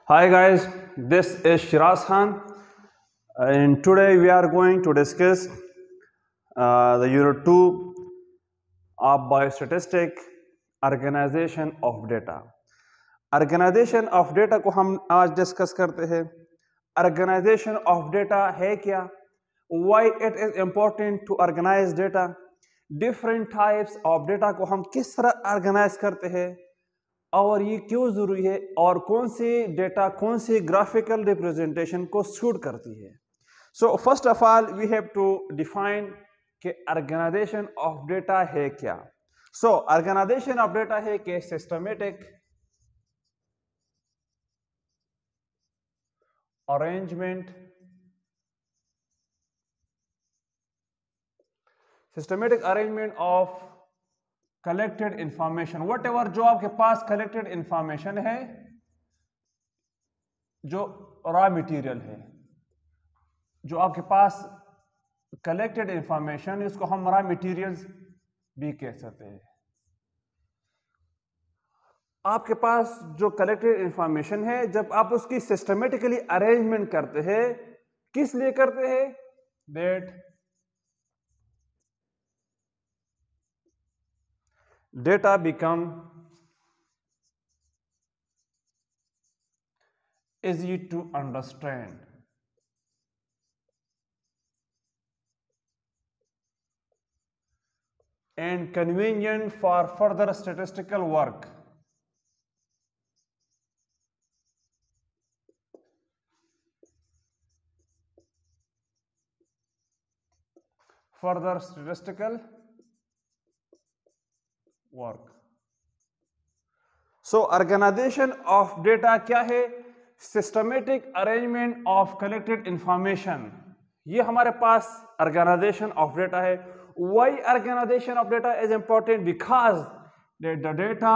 Hi guys, this is Shiraz Khan, and today we are going to discuss the Unit 2 of Biostatistic Organization of Data. Organization of Data को हम आज discuss करते हैं. Organization of Data है क्या? Why it is important to organize data? Different types of data को हम किस तरह organize करते हैं और ये क्यों जरूरी है और कौन सी डेटा कौन सी ग्राफिकल रिप्रेजेंटेशन को सूट करती है. So first of all we have to define कि ऑर्गेनाइजेशन ऑफ डेटा है क्या. सो ऑर्गेनाइजेशन ऑफ डेटा है कि systematic arrangement of collected information. Whatever जो आपके पास कलेक्टेड इंफॉर्मेशन है, जो रॉ मटेरियल है, जो आपके पास कलेक्टेड इंफॉर्मेशन, इसको हम रॉ मटेरियल्स भी कह सकते हैं. आपके पास जो कलेक्टेड इंफॉर्मेशन है, जब आप उसकी सिस्टमेटिकली अरेंजमेंट करते हैं, किस लिए करते हैं? That data become easy to understand and convenient for further statistical work. Further statistical work. So organization of data क्या है? Systematic arrangement of collected information. ये हमारे पास organization of data है. Why organization of data is important? Because the data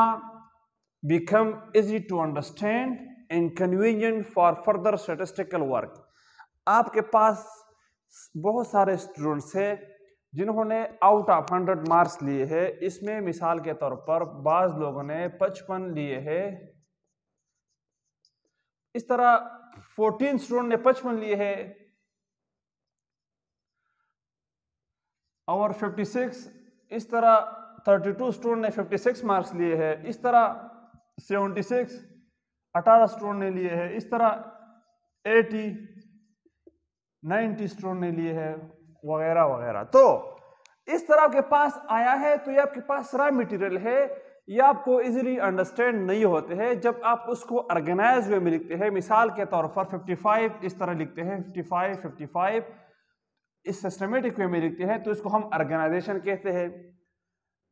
become easy to understand and convenient for further statistical work. आपके पास बहुत सारे students हैं जिन्होंने आउट ऑफ 100 मार्क्स लिए हैं. इसमें मिसाल के तौर पर बाज लोगों ने 55 लिए हैं. इस तरह 14 स्टूडेंट ने 55 लिए हैं और 56. इस तरह 32 स्टूडेंट ने 56 मार्क्स लिए हैं. इस तरह 76 18 स्टूडेंट ने लिए हैं. इस तरह 80 90 स्टूडेंट ने लिए हैं, वगैरह वगैरह. तो इस तरह के पास आया है तो ये आपके पास रॉ मटेरियल है, ये आपको इजीली अंडरस्टैंड नहीं होते हैं जब आप उसको ऑर्गेनाइज वे में लिखते हैं. मिसाल के तौर पर 55 इस तरह लिखते हैं, 55 इस सिस्टमेटिक वे में लिखते हैं, तो इसको हम ऑर्गेनाइजेशन कहते हैं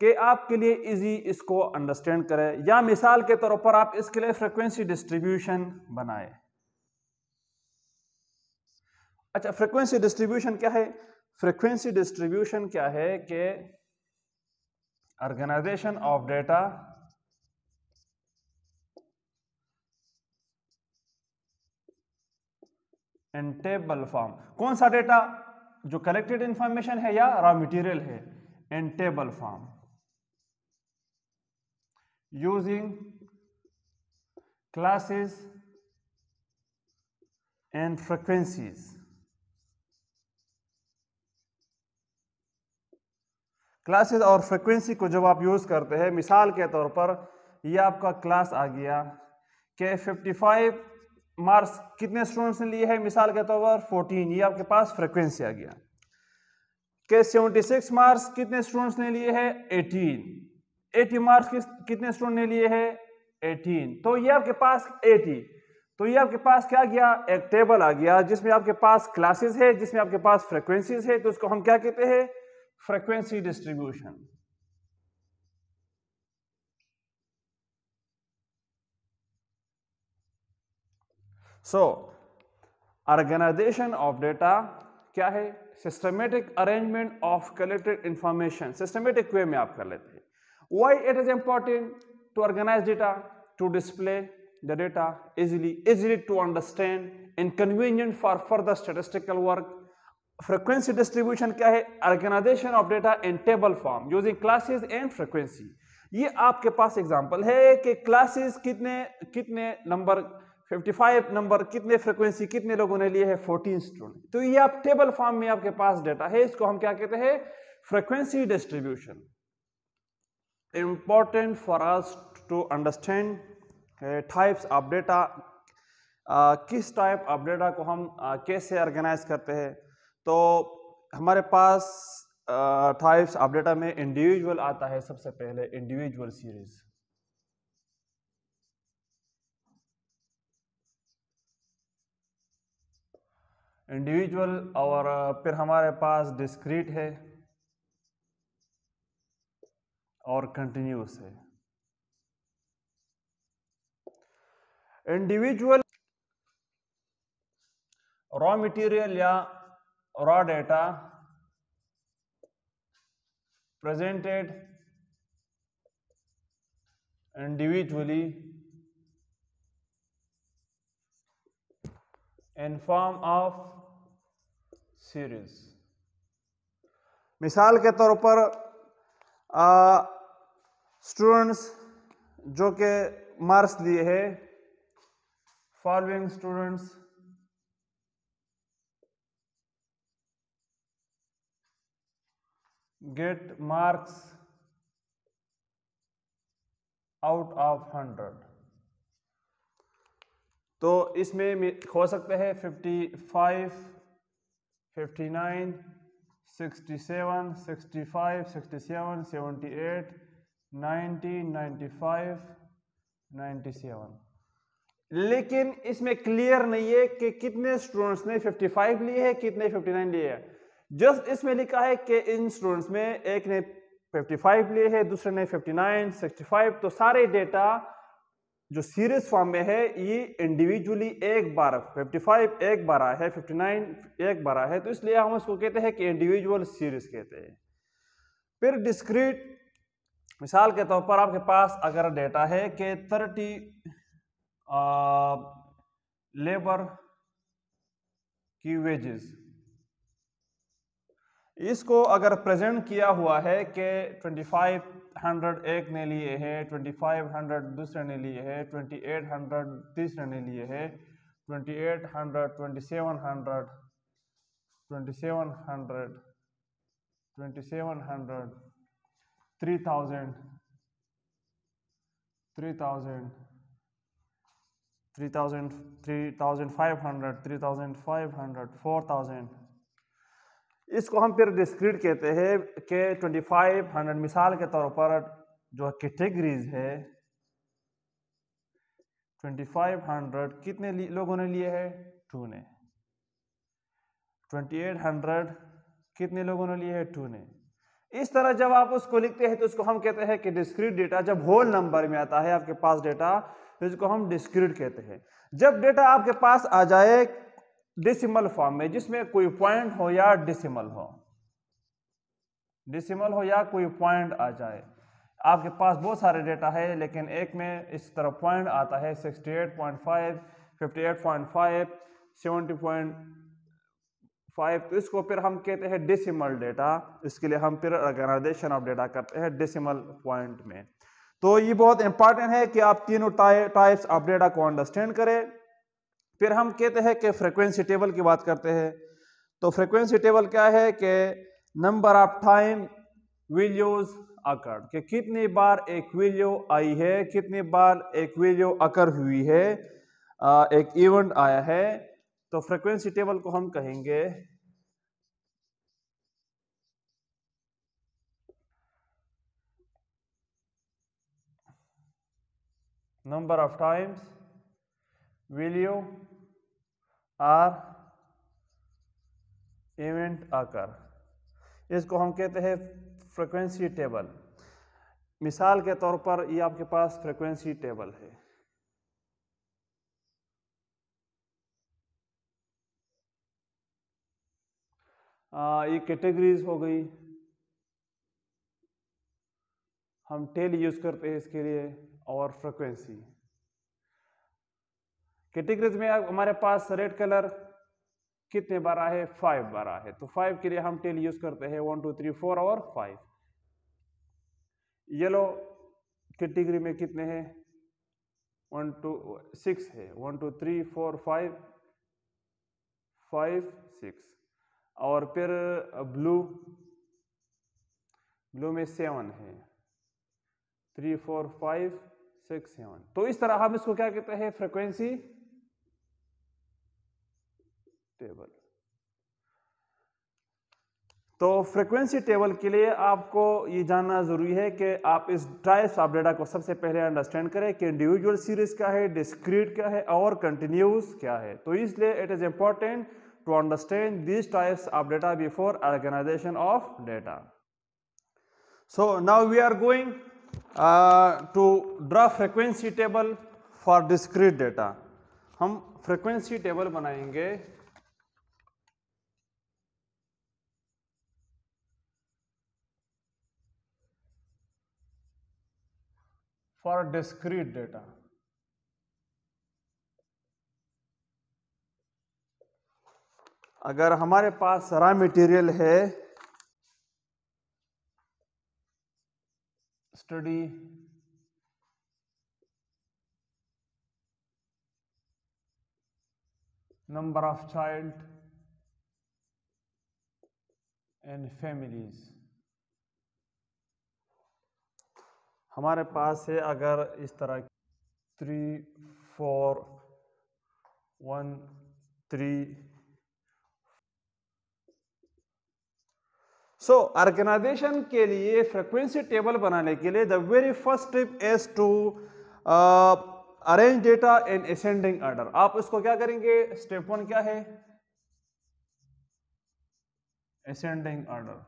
कि आपके लिए इजी इसको अंडरस्टैंड करें. या मिसाल के तौर पर आप इसके लिए फ्रीक्वेंसी डिस्ट्रीब्यूशन बनाए. अच्छा, फ्रीक्वेंसी डिस्ट्रीब्यूशन क्या है? फ्रीक्वेंसी डिस्ट्रीब्यूशन क्या है कि organisation of data in table form. कौन सा डेटा? जो कलेक्टेड इंफॉर्मेशन है या रॉ मटेरियल है. इन table form using classes and frequencies. Classes और फ्रीक्वेंसी को जब आप यूज करते हैं, मिसाल के तौर पर ये आपका क्लास आ गया कि 55 मार्क्स कितने स्टूडेंट्स ने लिए हैं, मिसाल के तौर पर 14. ये आपके पास फ्रीक्वेंसी आ गया कि 76 मार्क्स कितने स्टूडेंट्स ने लिए हैं, 18. 80 मार्क्स कितने स्टूडेंट ने लिए हैं, 18. तो ये आपके पास 80. तो ये आपके पास क्या गया? एक टेबल आ गया जिसमें आपके पास क्लासेस है, जिसमें आपके पास फ्रीक्वेंसीज है. तो उसको हम क्या कहते हैं? Frequency distribution. So organisation of data क्या है? Systematic arrangement of collected information. Systematic way में आप कर लेते हैं. Why it is important to organise data? To display the data easily to understand and convenient for further statistical work. Frequency distribution क्या है? Organisation of data in table form using classes and frequency. ये आपके पास example है कि classes कितने number 55 number कितने frequency कितने लोगों ने लिए है 14 स्टूडेंट। तो ये आप टेबल फॉर्म में आपके पास डेटा है, इसको हम क्या कहते हैं frequency distribution. Important for us to understand types of data, किस टाइप ऑफ डेटा को हम कैसे ऑर्गेनाइज करते हैं। तो हमारे पास टाइप्स ऑफ डेटा में इंडिविजुअल आता है सबसे पहले, इंडिविजुअल सीरीज। इंडिविजुअल और फिर हमारे पास डिस्क्रीट है और कंटिन्यूस है। इंडिविजुअल रॉ मटेरियल या raw data presented individually in form of series। मिसाल के तौर पर स्टूडेंट्स जो कि मार्क्स लिए है, following students get marks out of 100। तो इसमें हो सकते हैं 55, 59, 67, 65, 67, 78, 90, 95, 97। लेकिन इसमें क्लियर नहीं है कि कितने स्टूडेंट्स ने 55 लिए है, कितने 59 लिए है। जस्ट इसमें लिखा है कि इन स्टूडेंट्स में एक ने 55 लिए है, दूसरे ने 59, 65। तो सारे डेटा जो सीरीज फॉर्म में है ये इंडिविजुअली एक बार 55 एक बार आया है, 59 एक बार आया है, तो इसलिए हम उसको कहते हैं कि इंडिविजुअल सीरीज कहते हैं। फिर डिस्क्रीट, मिसाल के तौर पर आपके पास अगर डेटा है कि 30 लेबर की वेजेस, इसको अगर प्रेजेंट किया हुआ है कि 2500 एक ने लिए है, 2500 दूसरे ने लिए है, 2800 तीसरे ने लिए है, 2800, 2700, 2700, 2700, 3000, 3000, 3000, 3500, 3500, 4000। इसको हम फिर डिस्क्रीट कहते हैं कि 2500। मिसाल के तौर पर जो कैटेगरीज है 2500 कितने लोगों ने लिए है 2 ने, 2800 कितने लोगों ने लिए है 2 ने। इस तरह जब आप उसको लिखते हैं तो उसको हम कहते हैं कि डिस्क्रीट डेटा। जब होल नंबर में आता है आपके पास डेटा तो इसको हम डिस्क्रीट कहते हैं। जब डेटा आपके पास आ जाए डेसिमल फॉर्म में, जिसमें कोई पॉइंट हो या डेसिमल हो, डेसिमल हो या कोई पॉइंट आ जाए, आपके पास बहुत सारे डेटा है लेकिन एक में इस तरह पॉइंट आता है 68.5, 58.5, 70.5, तो इसको फिर हम कहते हैं डेसिमल डेटा। इसके लिए हम फिर ऑर्गेनाइजेशन ऑफ डेटा करते हैं डेसिमल पॉइंट में। तो ये बहुत इंपॉर्टेंट है कि आप तीनों टाइप्स ऑफ डेटा को अंडरस्टैंड करें। फिर हम कहते हैं कि फ्रीक्वेंसी टेबल की बात करते हैं। तो फ्रीक्वेंसी टेबल क्या है कि नंबर ऑफ टाइम वैल्यूज अकर, कि कितनी बार एक वैल्यू आई है, कितनी बार एक वैल्यू अकर हुई है, एक इवेंट आया है। तो फ्रीक्वेंसी टेबल को हम कहेंगे number of times value or event आकर, इसको हम कहते हैं फ्रीक्वेंसी टेबल। मिसाल के तौर पर ये आपके पास फ्रीक्वेंसी टेबल है। ये कैटेगरीज हो गई, हम टेल यूज करते हैं इसके लिए, और फ्रीक्वेंसी। कैटेगरीज में हमारे पास रेड कलर कितने बार है 5 बार है, तो 5 के लिए हम टेल यूज करते हैं 1 2 3 4 और 5। येलो कैटेगरी में कितने हैं 1 2 6 है, 1 2 3 4 5 5 6। और फिर ब्लू में 7 है, 3 4 5 6 7। तो इस तरह हम इसको क्या कहते हैं, फ्रीक्वेंसी टेबल। तो फ्रीक्वेंसी टेबल के लिए आपको ये जानना जरूरी है कि आप इस टाइप्स ऑफ डेटा को सबसे पहले अंडरस्टैंड करें कि इंडिविजुअल सीरीज क्या है, डिस्क्रीट क्या है और कंटिन्यूस क्या है। तो इसलिए it is important to understand these types of data before organisation of data. So now we are going to draw frequency table for discrete data. हम फ्रीक्वेंसी टेबल बनाएंगे फॉर डिस्क्रीट डेटा। अगर हमारे पास raw material है study number of child and families, हमारे पास है अगर इस तरह 3 4 1 3। सो ऑर्गेनाइजेशन के लिए फ्रीक्वेंसी टेबल बनाने के लिए the very first step is to arrange data in ascending order. आप इसको क्या करेंगे, स्टेप 1 क्या है, असेंडिंग ऑर्डर।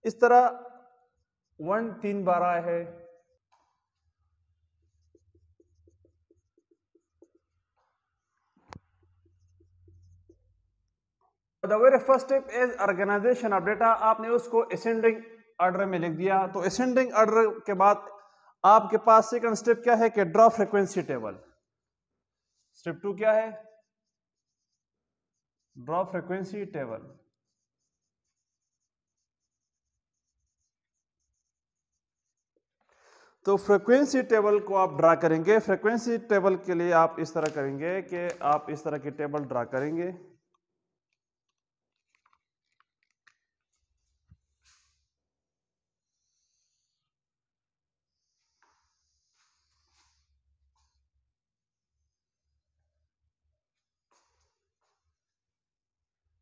इस तरह 1 3 बार आया है, the very first step is organisation of data. आपने उसको असेंडिंग ऑर्डर में लिख दिया। तो असेंडिंग ऑर्डर के बाद आपके पास सेकंड स्टेप क्या है कि ड्रॉ फ्रीक्वेंसी टेबल। स्टेप 2 क्या है, ड्रॉ फ्रीक्वेंसी टेबल। तो फ्रीक्वेंसी टेबल को आप ड्रा करेंगे। फ्रीक्वेंसी टेबल के लिए आप इस तरह करेंगे कि आप इस तरह की टेबल ड्रा करेंगे।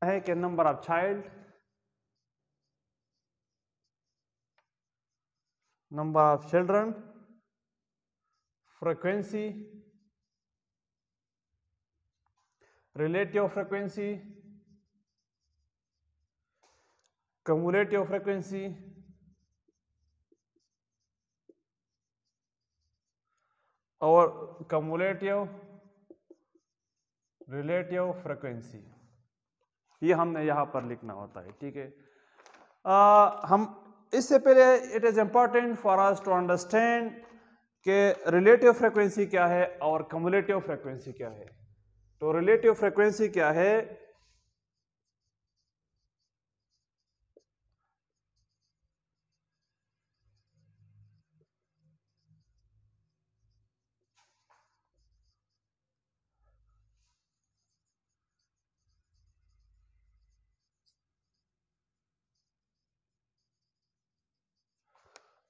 है कि number of child, number of children, frequency, relative frequency, cumulative frequency और cumulative relative frequency, ये हमने यहां पर लिखना होता है। ठीक है, हम इससे पहले it is important for us to understand कि रिलेटिव फ्रीक्वेंसी क्या है और cumulative फ्रीक्वेंसी क्या है। तो रिलेटिव फ्रीक्वेंसी क्या है,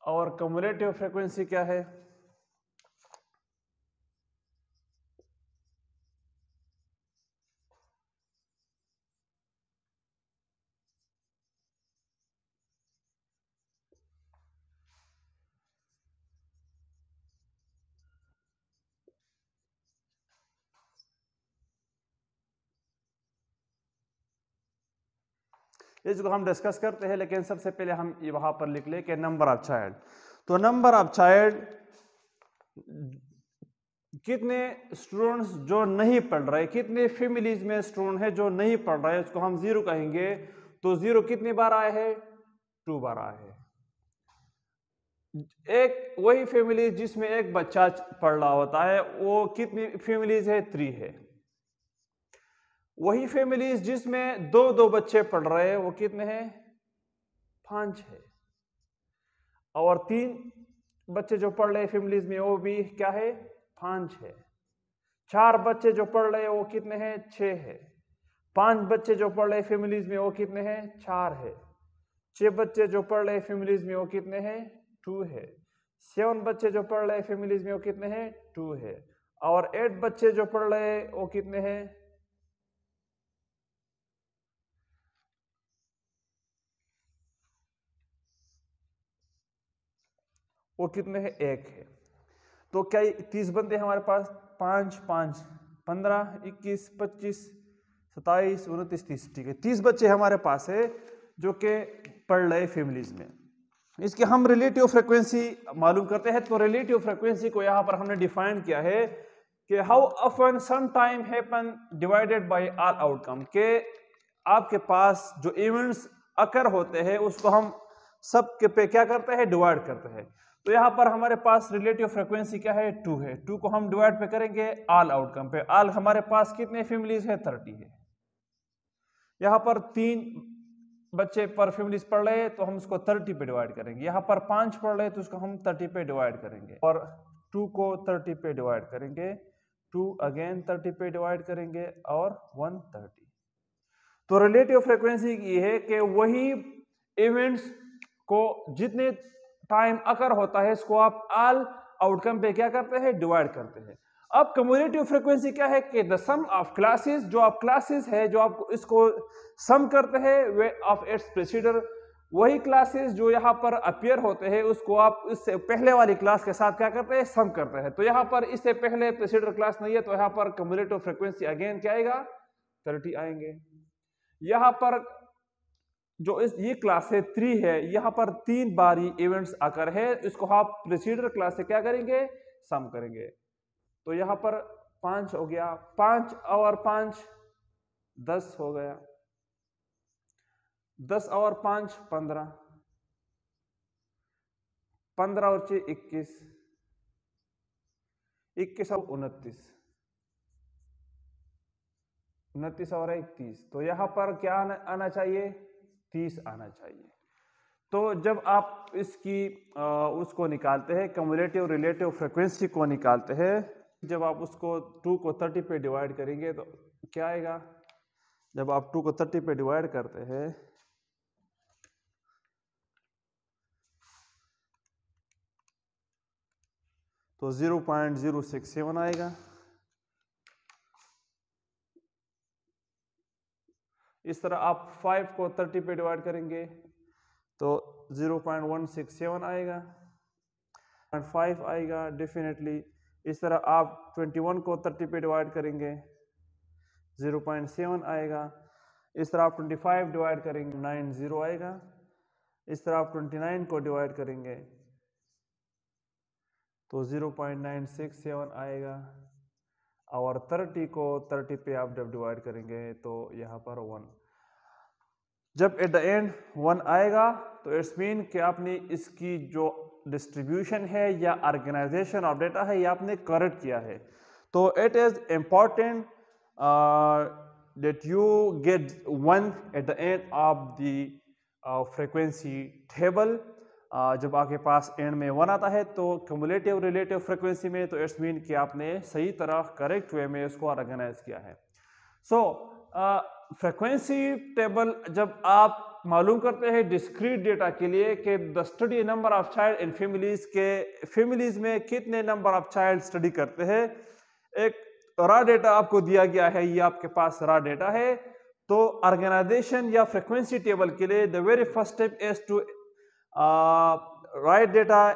और cumulative फ्रीक्वेंसी क्या है। इसको हम डिस्कस करते हैं, लेकिन सबसे पहले हम ये वहां पर लिख ले कि नंबर ऑफ चाइल्ड। तो नंबर ऑफ चाइल्ड, कितने स्टूडेंट्स जो नहीं पढ़ रहे, कितने फैमिलीज में स्टूडेंट है जो नहीं पढ़ रहे, उसको हम 0 कहेंगे। तो 0 कितनी बार आए हैं, 2 बार आए हैं। एक वही फैमिली जिसमें एक बच्चा पढ़ रहा होता है, वो कितनी फैमिलीज है, 3 है। वही फैमिलीज जिसमें 2 2 बच्चे पढ़ रहे हैं, वो कितने हैं, 5 है। और 3 बच्चे जो पढ़ रहे फैमिलीज में वो भी क्या है 5 है। 4 बच्चे जो पढ़ रहे वो कितने हैं 6 है। 5 बच्चे जो पढ़ रहे फैमिलीज में वो कितने हैं 4 है। 6 बच्चे जो पढ़ रहे फैमिलीज में वो कितने हैं 2 है। 7 बच्चे जो पढ़ रहे फैमिलीज में वो कितने हैं 2 है। और 8 बच्चे जो पढ़ रहे वो कितने हैं वो कितने हैं 1 है। तो क्या 30 बंदे हमारे पास 5 5 15 21 25 27 29 30 ठीक है 30 बच्चे हमारे पास है जो कि पढ़ रहे फैमिलीज में। इसके हम रिलेटिव फ्रीक्वेंसी मालूम करते हैं। तो रिलेटिव फ्रीक्वेंसी को यहाँ पर हमने डिफाइन किया है कि how often some time happen divided by all outcome के आपके पास जो इवेंट्स अकर होते हैं उसको हम सब के पे क्या करते हैं डिवाइड करते हैं। तो यहाँ पर हमारे पास रिलेटिव फ्रीक्वेंसी क्या है 2 है। 2 को हम डिवाइड पे करेंगे ऑल आउटकम पे। ऑल हमारे पास कितने फैमिलीज है 30 है। यहाँ पर 3 बच्चे पर फैमिलीज पढ़ रहे हैं तो हम उसको 30 पे डिवाइड करेंगे। यहाँ पर 5 पढ़ रहे हैं तो उसको हम 30 पे डिवाइड करेंगे और 2 को 30 पे डिवाइड करेंगे। 2 अगेन 30 पे डिवाइड करेंगे और 130। तो रिलेटिव फ्रीक्वेंसी ये है कि वही इवेंट्स को जितने टाइम अकर होता है इसको आप ऑल आउटकम पे क्या करते हैं डिवाइड करते हैं। अब कम्युलेटिव फ्रीक्वेंसी क्या है कि द सम ऑफ क्लासेस जो आप क्लासेस है जो आप इसको सम करते हैं वे ऑफ इट्स प्रेसिडर वही क्लासेस जो यहाँ पर अपीयर होते हैं उसको आप इससे पहले वाली क्लास के साथ क्या करते हैं सम करते हैं। तो यहाँ पर इससे पहले प्रेसिडर क्लास नहीं है तो यहाँ पर कम्युलेटिव फ्रीक्वेंसी अगेन क्या आएगा 30 आएंगे। यहाँ पर जो ये क्लास है 3 है यहाँ पर 3 बारी इवेंट्स आकर है इसको आप प्रेसिडर क्लास से क्या करेंगे सम करेंगे। तो यहाँ पर 5 हो गया 5 और 5 10 हो गया 10 और 5 15 15 और 6 21 21 और 29 29 और 30। तो यहाँ पर क्या आना चाहिए 30 आना चाहिए। तो जब आप इसकी उसको निकालते हैं कम्युलेटिव रिलेटिव फ्रीक्वेंसी को निकालते हैं जब आप उसको 2 को 30 पे डिवाइड करेंगे तो क्या आएगा। जब आप 2 को 30 पे डिवाइड करते हैं तो 0.067 आएगा। इस तरह आप 5 को 30 पे डिवाइड करेंगे तो 0.167 आएगा 5 आएगा डेफिनेटली। इस तरह आप 21 को 30 पे डिवाइड करेंगे 0.7 आएगा। इस तरह आप 25 डिवाइड करेंगे 90 आएगा। इस तरह आप 29 को डिवाइड करेंगे तो 0.967 आएगा और 30 को 30 पे आप जब डिवाइड करेंगे तो यहाँ पर 1। जब एट द एंड 1 आएगा तो इट्स मीन कि आपने इसकी जो डिस्ट्रीब्यूशन है या ऑर्गेनाइजेशन ऑफ डेटा है ये आपने करेक्ट किया है। तो it is important that you get 1 at the end of the frequency table. जब आपके पास एंड में 1 आता है तो क्युमुलेटिव रिलेटिव फ्रीक्वेंसी में तो इट्स मीन कि आपने सही तरह करेक्ट वे में इसको ऑर्गेनाइज किया है। सो फ्रीक्वेंसी टेबल जब आप मालूम करते हैं डिस्क्रीट डेटा के लिए कि the study number of child in families के फैमिलीज में कितने नंबर ऑफ चाइल्ड स्टडी करते हैं। एक रॉ डेटा आपको दिया गया है ये आपके पास रॉ डेटा है। तो ऑर्गेनाइजेशन या फ्रीक्वेंसी टेबल के लिए the very first step is to write data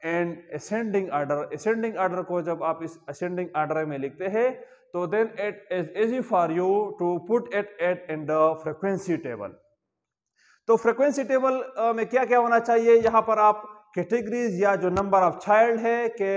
and ascending order. Ascending order को जब आप इस असेंडिंग ऑर्डर में लिखते हैं तो then it is easy for you to put it in the frequency table. तो फ्रीक्वेंसी टेबल में क्या क्या होना चाहिए यहाँ पर आप कैटेगरीज या जो नंबर ऑफ चाइल्ड है कि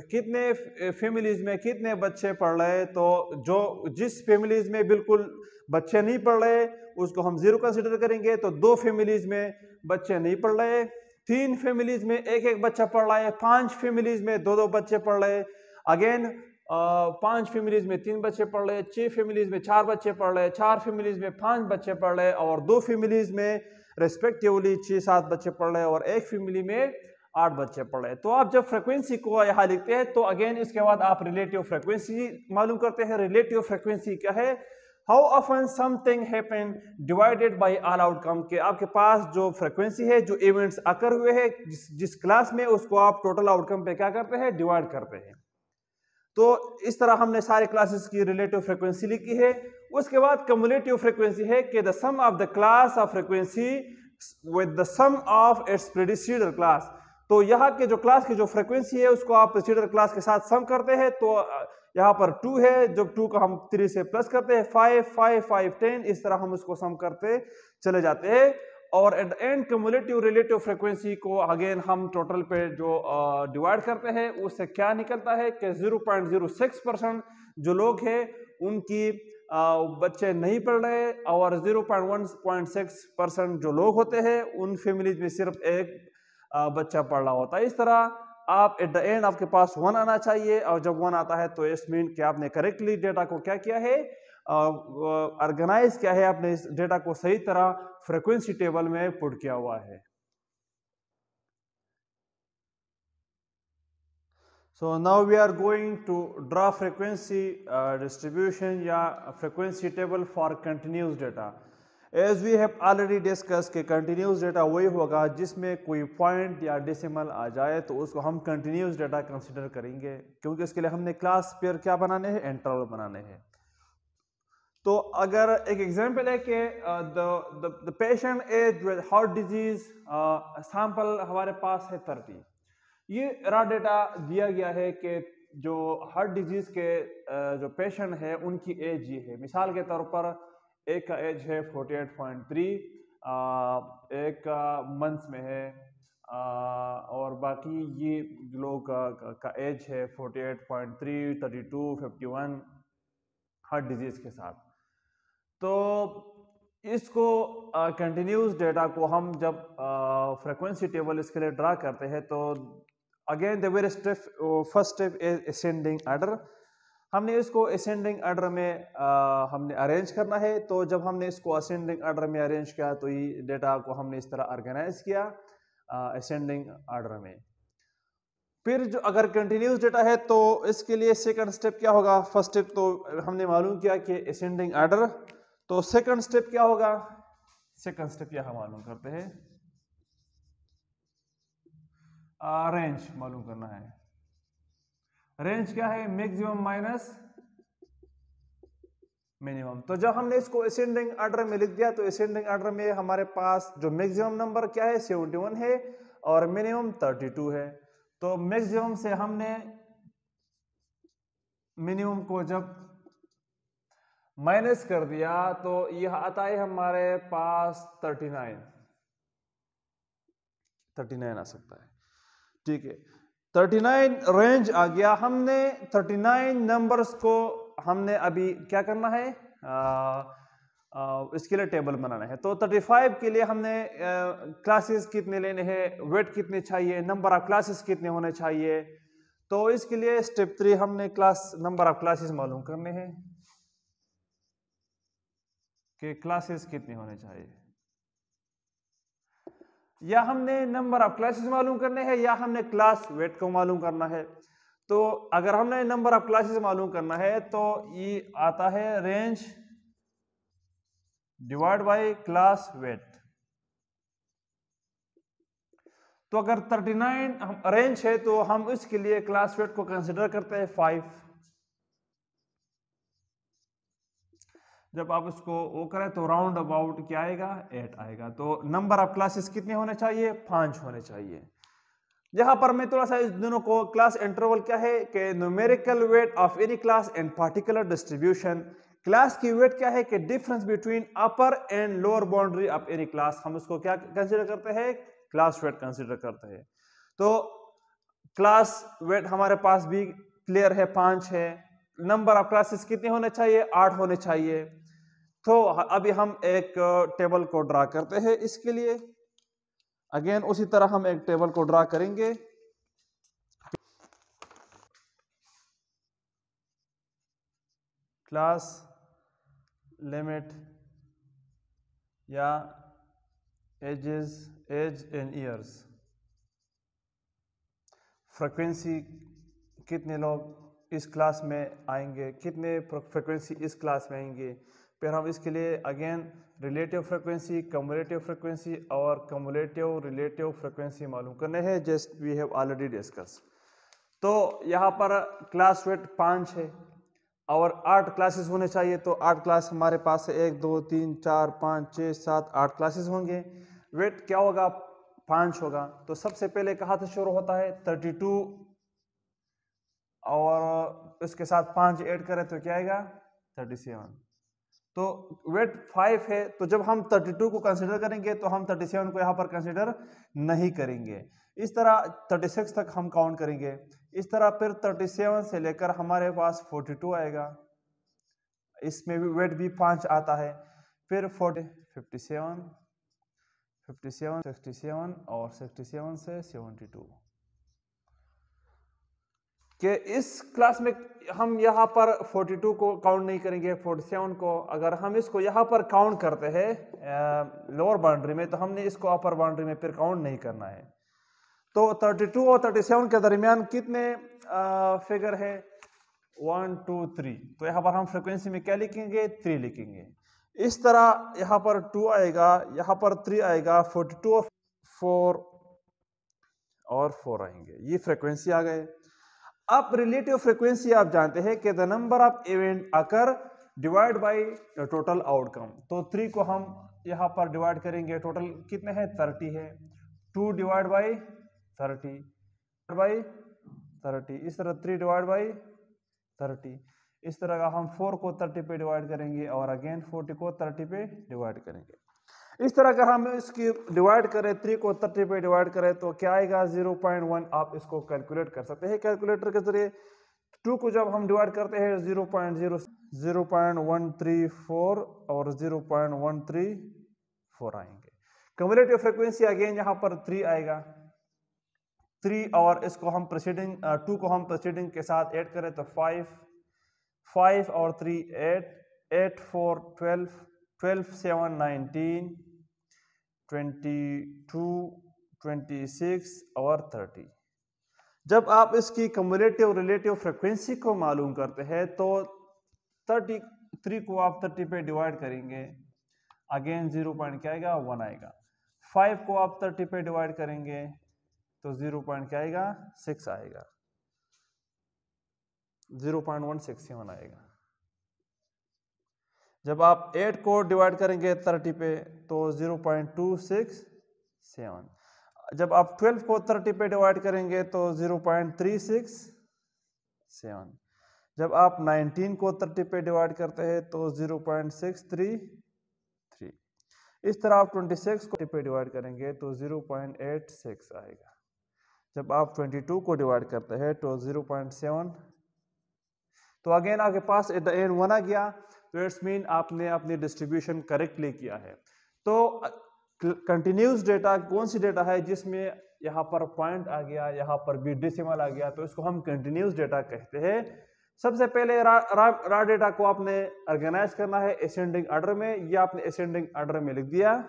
कितने फैमिलीज में कितने बच्चे पढ़ रहे हैं। तो जो जिस फैमिलीज में बिल्कुल बच्चे नहीं पढ़ रहे उसको हम 0 कंसिडर करेंगे। तो 2 फैमिलीज में बच्चे नहीं पढ़ रहे, 3 फैमिलीज में 1 1 बच्चा पढ़ रहा है, 5 फैमिलीज में 2 2 बच्चे पढ़ रहे। अगेन 5 फैमिलीज में 3 बच्चे पढ़ रहे, 6 फैमिलीज में 4 बच्चे पढ़ रहे, 4 फैमिलीज में 5 बच्चे पढ़ रहे और 2 फैमिलीज में रेस्पेक्टिवली 6-7 बच्चे पढ़ रहे और एक फैमिली में 8 बच्चे पढ़ रहे। तो आप जब फ्रीक्वेंसी को यहाँ लिखते हैं तो अगेन इसके बाद आप रिलेटिव फ्रीक्वेंसी मालूम करते हैं। रिलेटिव फ्रीक्वेंसी क्या है? How often something happen divided by all outcome, के आपके पास जो फ्रीक्वेंसी है, जो इवेंट्स अकर हुए हैं जिस क्लास में, उसको आप टोटल आउटकम पे क्या करते हैं? डिवाइड करते हैं। तो इस तरह हमने सारे क्लासेस की रिलेटिव फ्रीक्वेंसी लिखी है। उसके बाद कम्युलेटिव फ्रीक्वेंसी है कि the sum of the class of frequency with the sum of its predecessor class. तो यहाँ के जो क्लास की जो फ्रीक्वेंसी है उसको आप प्रीसीडर क्लास के साथ सम करते हैं। तो यहाँ पर 2 है, जब 2 को हम 3 से प्लस करते हैं 5, 5, 5, 10, इस तरह हम उसको सम करते चले जाते हैं। और at the end cumulative relative frequency को अगेन हम टोटल पे जो डिवाइड करते हैं, उससे क्या निकलता है कि 0.06% जो लोग हैं उनकी बच्चे नहीं पढ़ रहे और 0.16% जो लोग होते हैं उन फैमिलीज में सिर्फ एक बच्चा पढ़ रहा होता है। इस तरह आप एट द एंड आपके पास 1 आना चाहिए और जब 1 आता है तो इट्स मीन कि आपने करेक्टली डेटा को क्या किया है, ऑर्गेनाइज किया है, आपने इस डेटा को सही तरह फ्रीक्वेंसी टेबल में पुट किया हुआ है। So now we are going to draw frequency distribution या frequency table for continuous data. As we have already discussed कि continuous data वही होगा जिसमें कोई पॉइंट या डेसिमल आ जाए तो उसको हम continuous data कंसिडर करेंगे, क्योंकि इसके लिए हमने क्लास पेयर क्या बनाने हैं? इंटरवल बनाने हैं। तो अगर एक एग्जांपल है कि the patient age with heart disease, sample हमारे पास है 30। ये रॉ डेटा दिया गया है कि जो हार्ट डिजीज के जो पेशेंट है उनकी एज ये है। मिसाल के तौर पर एक का एज है 48.3, एक का मंथ्स में है, और बाकी ये लोग का एज है 48.3, 32, 51 हार्ट डिजीज के साथ। तो इसको कंटिन्यूस डेटा को हम जब फ्रीक्वेंसी टेबल इसके लिए ड्रा करते हैं तो again the very first step is ascending order. हमने इसको असेंडिंग ऑर्डर में हमने अरेंज करना है। तो जब हमने इसको असेंडिंग ऑर्डर में अरेंज किया तो ये डेटा को हमने इस तरह ऑर्गेनाइज किया असेंडिंग ऑर्डर में। फिर जो अगर कंटिन्यूस डेटा है तो इसके लिए सेकंड स्टेप क्या होगा? फर्स्ट स्टेप तो हमने मालूम किया कि असेंडिंग ऑर्डर, तो सेकंड स्टेप क्या होगा? सेकंड स्टेप यह मालूम करते हैं, रेंज मालूम करना है। रेंज क्या है? Maximum minus minimum. तो जब हमने इसको असेंडिंग ऑर्डर में लिख दिया तो असेंडिंग ऑर्डर में हमारे पास जो मैक्सिमम नंबर क्या है? 71 है और मिनिमम 32 है। तो मैक्सिमम से हमने मिनिमम को जब माइनस कर दिया तो यह आता है हमारे पास 39 आ सकता है। ठीक है, 39 रेंज आ गया। हमने 39 नंबर्स को हमने अभी क्या करना है? इसके लिए टेबल बनाना है। तो 35 के लिए हमने क्लासेस कितने लेने हैं, वेट कितने चाहिए, नंबर ऑफ क्लासेस कितने होने चाहिए। तो इसके लिए स्टेप 3 हमने नंबर ऑफ क्लासेस मालूम करने हैं कि क्लासेस कितने होने चाहिए, या हमने नंबर ऑफ क्लासेस मालूम करने हैं या हमने क्लास वेट को मालूम करना है। तो अगर हमने नंबर ऑफ क्लासेस मालूम करना है तो ये आता है range divide by class weight. तो अगर 39 रेंज है तो हम इसके लिए क्लास वेट को कंसिडर करते हैं 5। जब आप इसको वो करें तो राउंड अबाउट क्या आएगा? 8 आएगा। तो नंबर ऑफ क्लासेस कितने होने चाहिए? 5 होने चाहिए। यहां पर मैं थोड़ा सा इस दोनों को क्लास इंटरवल क्या है कि numerical weight of any class and particular distribution. Class की वेट क्या है कि difference between upper and lower boundary of any class. हम उसको क्या कंसीडर करते हैं? क्लास वेट कंसीडर करते हैं। तो क्लास वेट हमारे पास भी क्लियर है, 5 है। नंबर ऑफ क्लासेस कितने होने चाहिए? 8 होने चाहिए। तो अभी हम एक टेबल को ड्रा करते हैं इसके लिए। अगेन उसी तरह हम एक टेबल को ड्रा करेंगे। क्लास लिमिट या एज इन ईयर्स, फ्रीक्वेंसी कितने लोग इस क्लास में आएंगे, कितने फ्रीक्वेंसी इस क्लास में आएंगे। फिर हम इसके लिए again relative frequency, cumulative frequency और कम्युलेटिव रिलेटिव फ्रीक्वेंसी मालूम करने हैं, just we have already discuss. तो यहाँ पर क्लास वेट 5 है और 8 क्लासेस होने चाहिए, तो 8 क्लास हमारे पास है, 1 2 3 4 5 6 7 8 क्लासेस होंगे। वेट क्या होगा, 5 होगा। तो सबसे पहले कहाँ से शुरू होता है, 32 और इसके साथ 5 ऐड करें तो क्या आएगा, 37। तो वेट 5 है, तो जब हम 32 को कंसिडर करेंगे तो हम 37 को यहाँ पर कंसिडर नहीं करेंगे। इस तरह 36 तक हम काउंट करेंगे। इस तरह फिर 37 से लेकर हमारे पास 42 आएगा, इसमें भी वेट भी 5 आता है। फिर 57 67 और 67 से 72 कि इस क्लास में हम यहाँ पर 42 को काउंट नहीं करेंगे, 47 को। अगर हम इसको यहाँ पर काउंट करते हैं लोअर बाउंड्री में, तो हमने इसको अपर बाउंड्री में फिर काउंट नहीं करना है। तो 32 और 37 के दरमियान कितने फिगर है, 1 2 3। तो यहाँ पर हम फ्रीक्वेंसी में क्या लिखेंगे, 3 लिखेंगे। इस तरह यहाँ पर 2 आएगा, यहाँ पर 3 आएगा, 42 और 4 आएंगे। ये फ्रीक्वेंसी आ गए। अब रिलेटिव फ्रीक्वेंसी आप जानते हैं कि the number of event occur divide by total outcome. तो 3 को हम यहाँ पर डिवाइड करेंगे, टोटल कितने हैं, 30 है। 2 डिवाइड बाय 30, इस तरह 3 डिवाइड बाय 30। इस तरह का हम 4 को 30 पे डिवाइड करेंगे और अगेन 40 को 30 पे डिवाइड करेंगे। इस तरह अगर हम इसकी डिवाइड करें, 3 को 30 पे डिवाइड करें तो क्या आएगा, 0.1। आप इसको कैलकुलेट कर सकते हैं कैलकुलेटर के जरिए। 2 को जब हम डिवाइड करते हैं 0.134 और 0.134 आएंगे। कम्युलेटिव फ्रीक्वेंसी अगेन यहाँ पर 3 आएगा, 3 और इसको हम प्रीसीडिंग 2 को हम प्रीसीडिंग के साथ ऐड करें तो 5 और 3 8 4 12 7 19 22 26 और 30। जब आप इसकी कम्युलेटिव रिलेटिव फ्रीक्वेंसी को मालूम करते हैं तो 33 को आप 30 पे डिवाइड करेंगे, अगेन 0 पॉइंट क्या आएगा, 1 आएगा। 5 को आप 30 पे डिवाइड करेंगे तो 0 पॉइंट क्या आएगा, 6 आएगा, 0.167 आएगा। जब आप 8 को डिवाइड करेंगे 30 पे तो 0.267। जब आप 12 को 30 पे डिवाइड करेंगे तो 0.367। जब आप 19 को 30 पे डिवाइड करते हैं तो 0.633। इस तरह आप 26 को 30 पे डिवाइड करेंगे तो 0.86 आएगा। जब आप 22 को डिवाइड करते हैं तो 0.7। तो अगेन आपके पास एट द एंड 1 आ गया, तो इट्स मीन आपने अपनी डिस्ट्रीब्यूशन करेक्टली किया है। तो कंटिन्यूस डेटा कौन सी डेटा है जिसमें यहाँ पर पॉइंट आ गया, यहाँ पर भी डेसिमल आ गया, तो इसको हम कंटिन्यूस डेटा कहते हैं। सबसे पहले रा डेटा को आपने ऑर्गेनाइज करना है असेंडिंग ऑर्डर में, ये आपने असेंडिंग ऑर्डर में लिख दिया।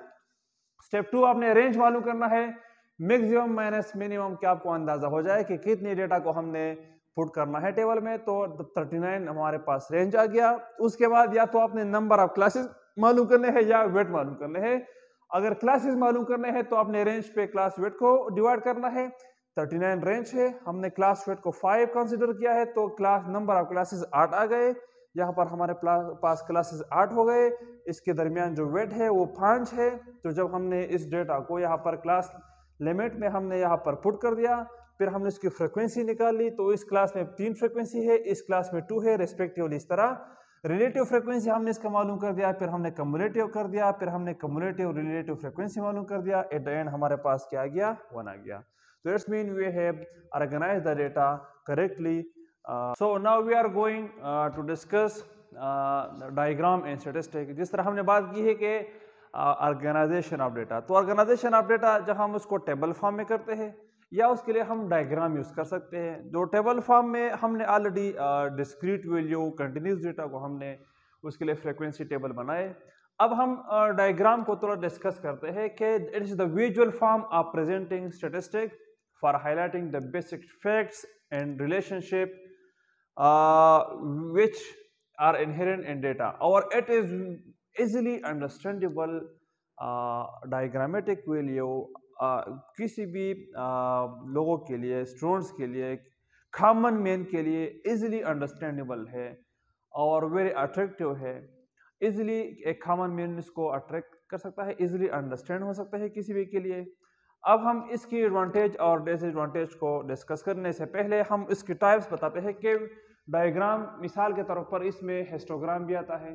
स्टेप 2 आपने रेंज मालूम करना है, मैक्सिमम माइनस मिनिमम, क्या आपको अंदाजा हो जाए कि कितनी डेटा को हमने पुट करना है टेबल में। तो 39 हमारे पास रेंज आ गया। उसके बाद या तो आपने नंबर ऑफ क्लासेस मालूम करने हैं या वेट मालूम करने हैं। अगर क्लासेस मालूम करने हैं तो आपने रेंज पे क्लास वेट को डिवाइड करना है। 39 रेंज है, हमने क्लास वेट को 5 कंसिडर किया है, तो क्लास नंबर ऑफ क्लासेस 8 आ गए। यहाँ पर हमारे पास क्लासेस 8 हो गए, इसके दरमियान जो वेट है वो 5 है। तो जब हमने इस डेटा को यहाँ पर क्लास लिमिट में हमने यहाँ पर पुट कर दिया, फिर हमने इसकी फ्रीक्वेंसी निकाल ली, तो इस क्लास में 3 फ्रीक्वेंसी है, इस क्लास में 2 है रेस्पेक्टिवली। इस तरह रिलेटिव फ्रीक्वेंसी हमने इसका मालूम कर दिया, फिर हमने कम्युलेटिव कर दिया, फिर हमने कम्युलेटिव रिलेटिव फ्रीक्वेंसी मालूम कर दिया। एट द एंड हमारे पास क्या आ गया, 1 आ गया। तो it's mean we have organized the data correctly. So now we are going to discuss diagram and statistic. जिस तरह हमने बात की है कि ऑर्गेनाइजेशन ऑफ डेटा, तो ऑर्गेनाइजेशन ऑफ डेटा जब हम उसको टेबल फॉर्म में करते हैं, या उसके लिए हम डायग्राम यूज़ कर सकते हैं। जो टेबल फॉर्म में हमने already discrete value, continuous data को हमने उसके लिए फ्रीक्वेंसी टेबल बनाए। अब हम डायग्राम को थोड़ा डिस्कस करते हैं कि it is the visual form of presenting statistic for highlighting the basic facts and relationship which are inherent in data, or it is easily understandable diagrammatic value किसी भी लोगों के लिए, स्टूडेंट्स के लिए, कॉमन मैन के लिए easily understandable है और very attractive है। easily एक कॉमन मैन इसको अट्रैक्ट कर सकता है, easily अंडरस्टैंड हो सकता है किसी भी के लिए। अब हम इसकी एडवांटेज और डिसएडवांटेज को डिस्कस करने से पहले हम इसकी टाइप्स बताते हैं कि डायग्राम, मिसाल के तौर पर इसमें हिस्टोग्राम भी आता है,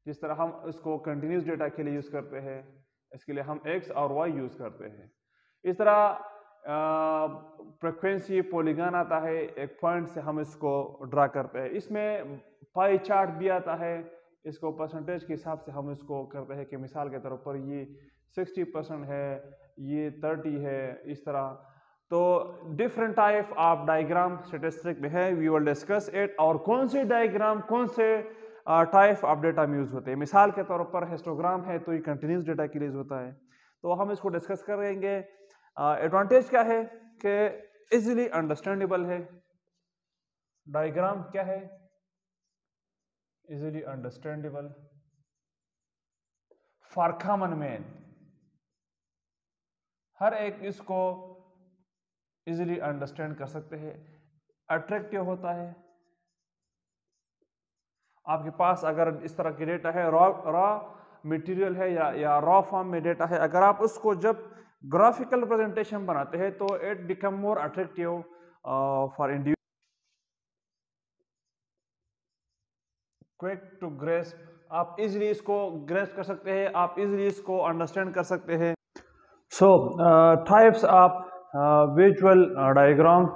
जिस तरह हम इसको कंटिन्यूस डेटा के लिए यूज करते हैं, इसके लिए हम एक्स और वाई यूज करते हैं। इस तरह फ्रीक्वेंसी पॉलीगन आता है, एक पॉइंट से हम इसको ड्रा करते हैं। इसमें पाई चार्ट भी आता है, इसको परसेंटेज के हिसाब से हम इसको करते हैं कि मिसाल के तौर पर ये 60% है, ये 30 है, इस तरह। तो different type of diagram statistic में है, वी विल डिस्कस इट। और कौन से डायग्राम कौन से टाइप ऑफ डेटा में यूज होते हैं। मिसाल के तौर पर हिस्टोग्राम है तो ये कंटिन्यूस डेटा के लिए यूज होता है, तो हम इसको डिस्कस करेंगे। एडवांटेज क्या है कि इजीली अंडरस्टैंडेबल है। डायग्राम क्या है? Easily understandable for common man, हर एक इसको इजीली अंडरस्टैंड कर सकते हैं। अट्रैक्टिव होता है। आपके पास अगर इस तरह की डेटा है, रॉ मटेरियल है या रॉ फॉर्म में डेटा है, अगर आप उसको जब ग्राफिकल रिप्रेजेंटेशन बनाते हैं तो it become more attractive for individual, quick to grasp. आप इजीली इसको ग्रेस्प कर सकते हैं, आप इजीली इसको अंडरस्टैंड कर सकते हैं। सो टाइप्स ऑफ विजुअल डायग्राम,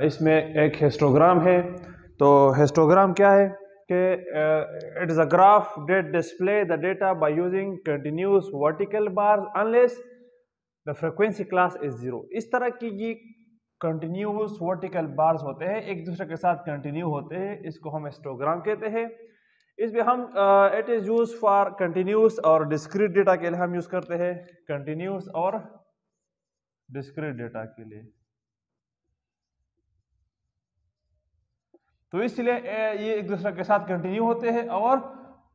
इसमें एक हिस्टोग्राम है। तो हिस्टोग्राम क्या है कि it is a graph that display the data by using continuous vertical bars unless the frequency class is zero. इस तरह की ये कंटिन्यूअस वर्टिकल बार्स होते हैं, एक दूसरे के साथ कंटिन्यू होते हैं, इसको हम हिस्टोग्राम कहते हैं। इसमें हम it is use for continuous और डिस्क्रीट डेटा के लिए हम यूज करते हैं, कंटिन्यूअस और डिस्क्रीट डेटा के लिए। तो इसलिए ये एक दूसरे के साथ कंटिन्यू होते हैं और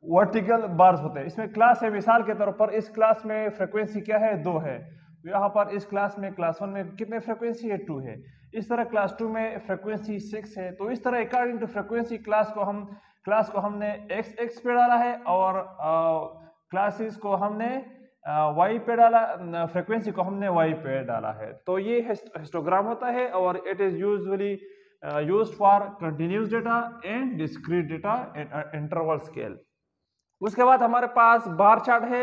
वर्टिकल बार्स होते हैं। इसमें क्लास है, मिसाल के तौर पर इस क्लास में फ्रीक्वेंसी क्या है? 2 है। यहाँ पर इस क्लास में, क्लास 1 में कितने फ्रीक्वेंसी है? 2 है। इस तरह क्लास 2 में फ्रीक्वेंसी 6 है। तो इस तरह अकॉर्डिंग टू फ्रीक्वेंसी क्लास को हमने एक्स पे डाला है और क्लासेस को हमने वाई पे डाला, फ्रीक्वेंसी को हमने वाई पे डाला है। तो ये हिस्टोग्राम होता है और it is usually used for continuous data and discrete data at interval scale। उसके बाद हमारे पास बार चार्ट है।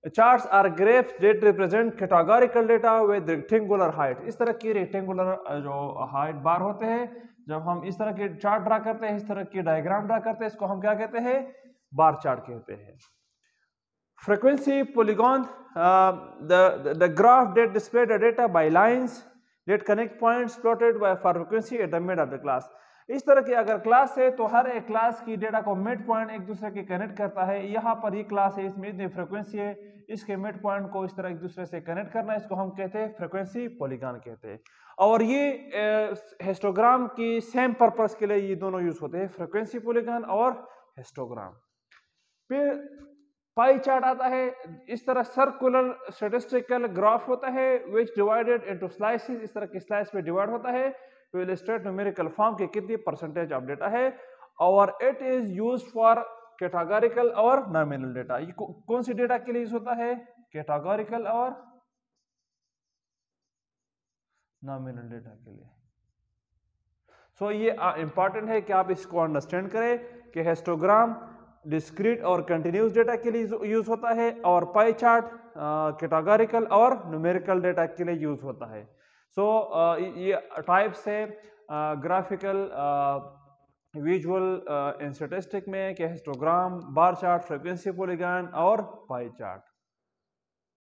Charts are graphs that represent categorical data with rectangular height. इस तरह की रेक्टेंगुलर जो हाइट बार होते हैं, जब हम इस तरह के चार्ट ड्रा करते हैं, इस तरह की डायग्राम ड्रा करते हैं, इसको हम क्या कहते हैं? बार चार्ट कहते हैं। Frequency polygon, the graph that display the data by lines that connect points plotted by for frequency at the mid of the class। इस तरह की अगर क्लास है तो हर एक क्लास की डेटा को मिड पॉइंट एक दूसरे के कनेक्ट करता है। यहाँ पर ये क्लास है, इसमें इतनी फ्रीक्वेंसी है, इसके मिड पॉइंट को इस तरह एक दूसरे से कनेक्ट करना, इसको हम कहते हैं फ्रीक्वेंसी पॉलीगॉन कहते हैं। और ये हिस्टोग्राम की सेम पर्पस के लिए ये दोनों यूज होते हैं, फ्रीक्वेंसी पॉलीगॉन और हिस्टोग्राम। फिर पाई चार्ट आता है। इस तरह सर्कुलर स्टैटिस्टिकल ग्राफ होता है विच डिवाइडेड इनटू स्लाइसेस। इस तरह के स्लाइस में डिवाइड होता है टू इलस्ट्रेट न्यूमेरिकल फॉर्म के कितनी परसेंटेज ऑफ डेटा है। और it is used for categorical और नॉमिनल डेटा। ये कौन सी डेटा के लिए यूज होता है? कैटेगोरिकल और नॉमिनल डेटा के लिए। सो ये इंपॉर्टेंट है कि आप इसको अंडरस्टैंड करें कि हिस्टोग्राम डिस्क्रीट और कंटिन्यूस डेटा के लिए यूज होता है और पाई चार्ट कैटेगोरिकल और न्यूमेरिकल डेटा के लिए यूज होता है। सो ये टाइप्स है ग्राफिकल, विजुअल इन स्टैटिस्टिक में कि histogram, bar chart, frequency polygon और पाई चार्ट।